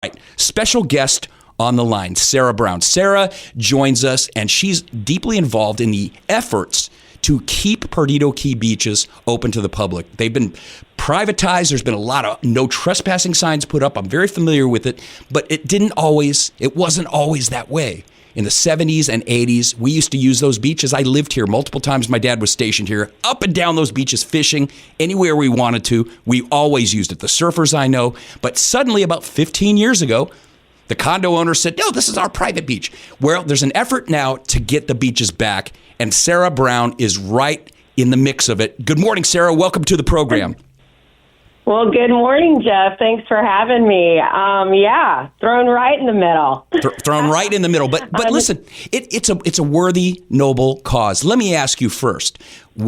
Right. Special guest on the line, Sarah Brown. Sarah joins us, and she's deeply involved in the efforts to keep Perdido Key beaches open to the public. They've been privatized. There's been a lot of no trespassing signs put up. I'm very familiar with it, but it wasn't always that way. In the 70s and 80s, we used to use those beaches. I lived here multiple times. My dad was stationed here, up and down those beaches, fishing anywhere we wanted to. We always used it. The surfers I know. But suddenly, about 15 years ago, the condo owner said, no, this is our private beach. Well, there's an effort now to get the beaches back, and Sarah Brown is right in the mix of it. Good morning, Sarah. Welcome to the program. Well, good morning, Jeff. Thanks for having me. Thrown right in the middle. Thrown right in the middle. But listen, it's a worthy, noble cause. Let me ask you first,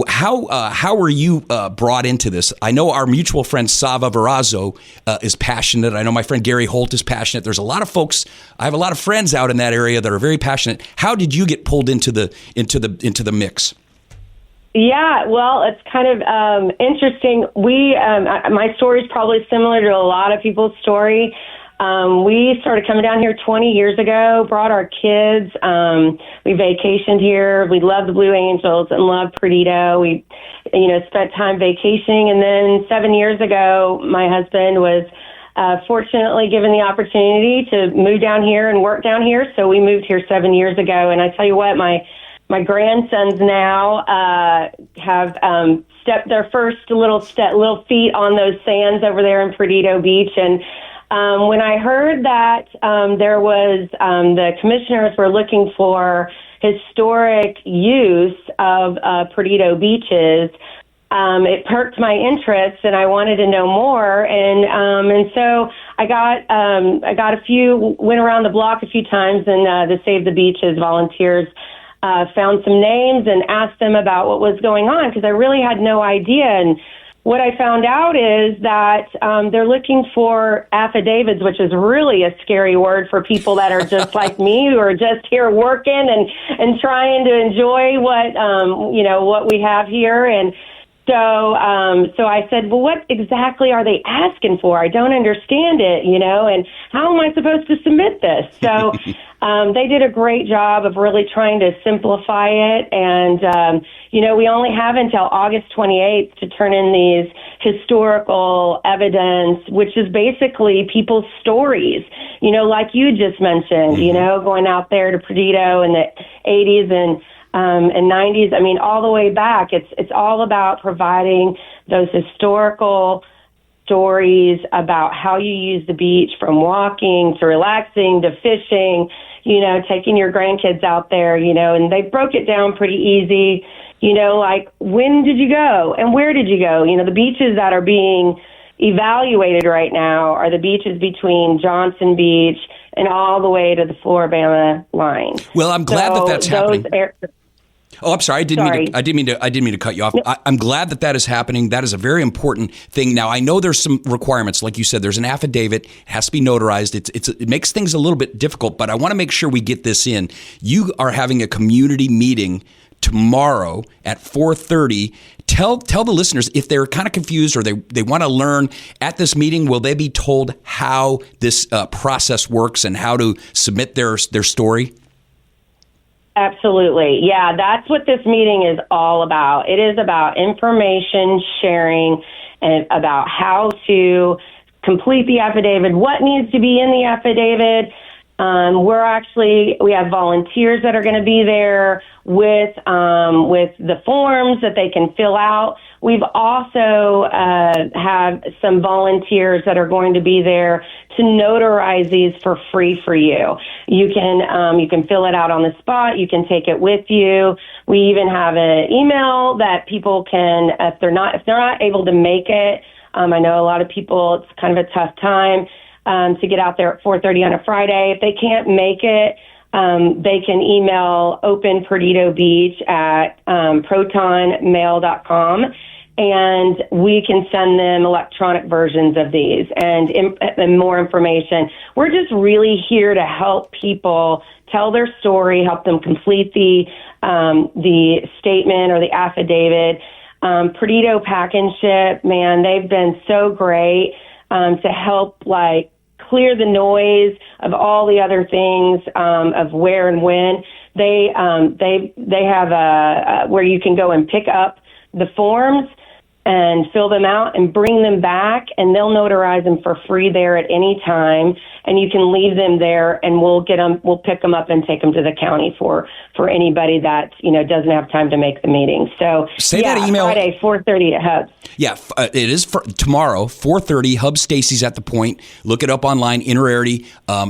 how were you brought into this? I know our mutual friend Sava Verrazzo is passionate. I know my friend Gary Holt is passionate. There's a lot of folks. I have a lot of friends out in that area that are very passionate. How did you get pulled into the mix? Yeah, well, it's kind of interesting. My story is probably similar to a lot of people's story. We started coming down here 20 years ago, brought our kids. We vacationed here. We loved the Blue Angels and loved Perdido. We, spent time vacationing. And then 7 years ago, my husband was fortunately given the opportunity to move down here and work down here. So we moved here 7 years ago. And I tell you what, my grandsons now have stepped their first little feet on those sands over there in Perdido Beach. And when I heard that there was the commissioners were looking for historic use of Perdido Beaches, it perked my interest, and I wanted to know more. And so I got went around the block a few times, and the Save the Beaches volunteers found some names and asked them about what was going on, because I really had no idea. And what I found out is that they're looking for affidavits, which is really a scary word for people that are just like me, who are just here working and trying to enjoy what we have here. And so I said, well, what exactly are they asking for? I don't understand it, and how am I supposed to submit this? So they did a great job of really trying to simplify it. And, we only have until August 28th to turn in these historical evidence, which is basically people's stories, like you just mentioned, going out there to Perdido in the 80s and 90s. I mean, all the way back, it's all about providing those historical stories about how you use the beach, from walking to relaxing to fishing, taking your grandkids out there, and they broke it down pretty easy, like when did you go and where did you go? The beaches that are being evaluated right now are the beaches between Johnson Beach and all the way to the Floribama line. Well, I'm glad that's happening. Oh, I'm sorry. I didn't mean to cut you off. I'm glad that is happening. That is a very important thing. Now, I know there's some requirements. Like you said, there's an affidavit. It has to be notarized. It makes things a little bit difficult, but I want to make sure we get this in. You are having a community meeting tomorrow at 4:30. Tell the listeners, if they're kind of confused or they want to learn at this meeting, will they be told how this process works and how to submit their story? Absolutely. Yeah, that's what this meeting is all about. It is about information sharing and about how to complete the affidavit, what needs to be in the affidavit. We have volunteers that are going to be there with the forms that they can fill out. We've also have some volunteers that are going to be there to notarize these for free for you. You can fill it out on the spot. You can take it with you. We even have an email that people can, if they're not able to make it. I know a lot of people, it's kind of a tough time to get out there at 4:30 on a Friday. If they can't make it, they can email Open Perdido Beach at protonmail.com, and we can send them electronic versions of these and more information. We're just really here to help people tell their story, help them complete the statement or the affidavit. Perdido Pack and Ship, man, they've been so great to help clear the noise of all the other things, of where and when. They have where you can go and pick up the forms and fill them out and bring them back, and they'll notarize them for free there at any time. And you can leave them there, and we'll pick them up and take them to the county for anybody that doesn't have time to make the meeting. So say that email Friday 4:30 at Hubs. Yeah, it is for tomorrow 4:30. Hub Stacy's at the Point. Look it up online. Inner-Arity.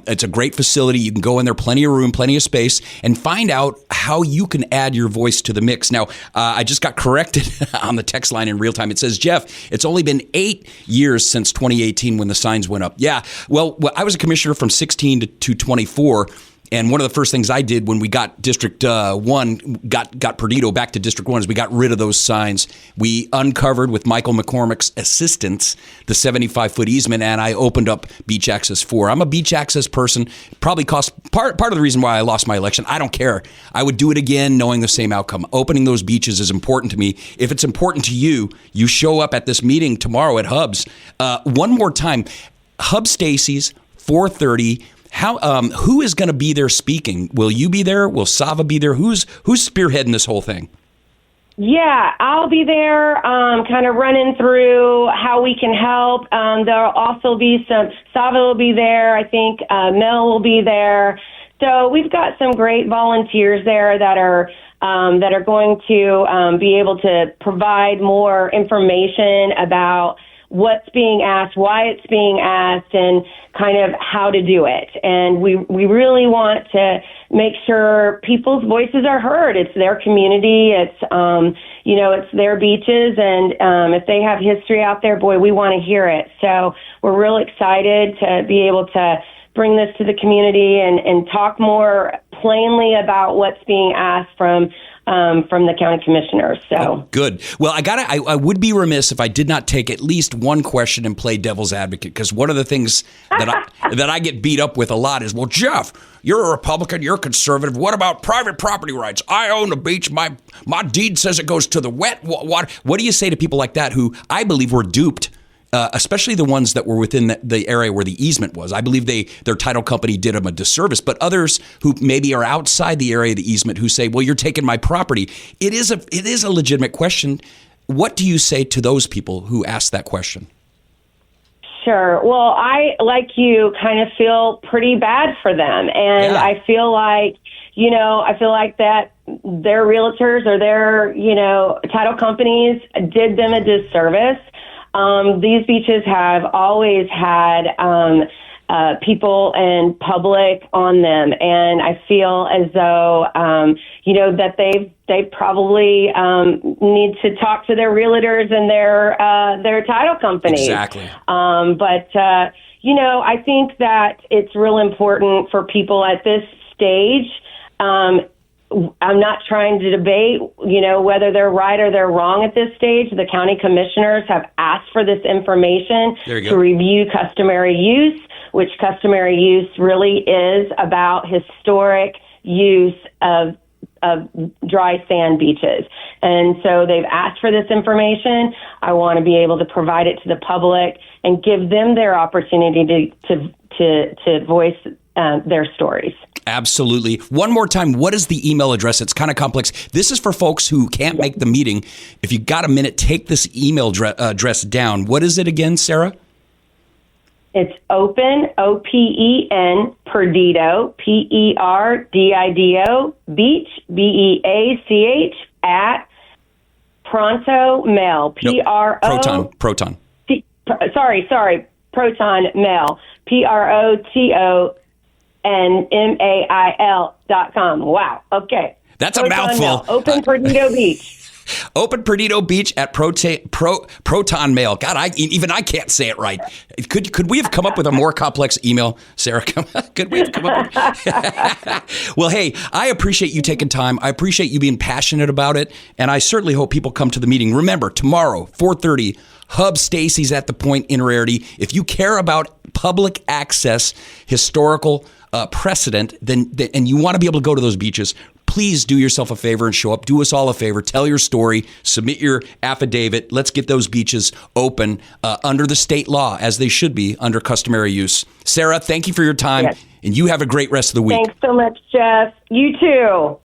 It's a great facility. You can go in there, plenty of room, plenty of space, and find out how you can add your voice to the mix. Now, I just got corrected on the text line in real time. It says, Jeff, it's only been 8 years since 2018 when the signs went up. Yeah, well I was a commissioner from 16 to 24. And one of the first things I did when we got District 1, got Perdido back to District 1 is we got rid of those signs. We uncovered, with Michael McCormick's assistance, the 75-foot easement, and I opened up Beach Access 4. I'm a beach access person. Probably cost part of the reason why I lost my election. I don't care. I would do it again knowing the same outcome. Opening those beaches is important to me. If it's important to you, you show up at this meeting tomorrow at Hubs. One more time, Hub Stacy's, 4:30. Who is going to be there speaking? Will you be there? Will Sava be there? Who's spearheading this whole thing? Yeah, I'll be there, kind of running through how we can help. There'll also be Sava will be there. I think Mel will be there. So we've got some great volunteers there that are going to be able to provide more information about what's being asked, why it's being asked, and kind of how to do it. And we really want to make sure people's voices are heard. It's their community. It's, it's their beaches. And if they have history out there, boy, we want to hear it. So we're real excited to be able to bring this to the community and talk more plainly about what's being asked from the county commissioners. So good. Well, I would be remiss if I did not take at least one question and play devil's advocate, because one of the things that I get beat up with a lot is, well, Jeff, you're a Republican, you're conservative. What about private property rights? I own a beach. My deed says it goes to the wet water. What do you say to people like that who I believe were duped? Especially the ones that were within the area where the easement was. I believe their title company did them a disservice. But others who maybe are outside the area of the easement who say, well, you're taking my property. It is a legitimate question. What do you say to those people who ask that question? Sure. Well, I, like you, kind of feel pretty bad for them. And yeah. I feel like that their realtors or their, title companies did them a disservice. These beaches have always had people and public on them, and I feel as though that they probably need to talk to their realtors and their title companies. Exactly. I think that it's real important for people at this stage. I'm not trying to debate, whether they're right or they're wrong at this stage. The county commissioners have asked for this information to review customary use, which customary use really is about historic use of dry sand beaches. And so they've asked for this information. I want to be able to provide it to the public and give them their opportunity to voice their stories. Absolutely. One more time, what is the email address? It's kind of complex. This is for folks who can't make the meeting. If you got a minute, take this email address down. What is it again, Sarah? It's Open, OPEN, Perdido, PERDIDO, Beach, BEACH, at Pronto Mail, PRO. Proton. Sorry, Proton Mail, PROTONMAIL.com. Wow. Okay. That's a mouthful. Mail. Open Perdido Beach. Open Perdido Beach at Proton Mail. God, even I can't say it right. Could we have come up with a more complex email, Sarah? Could we have come up with... Well, hey, I appreciate you taking time. I appreciate you being passionate about it. And I certainly hope people come to the meeting. Remember, tomorrow, 4:30, Hub Stacy's at the Point, Inner-Arity. If you care about public access, historical precedent, and you want to be able to go to those beaches, please do yourself a favor and show up. Do us all a favor. Tell your story. Submit your affidavit. Let's get those beaches open under the state law, as they should be under customary use. Sarah, thank you for your time, and you have a great rest of the week. Thanks so much, Jeff. You too.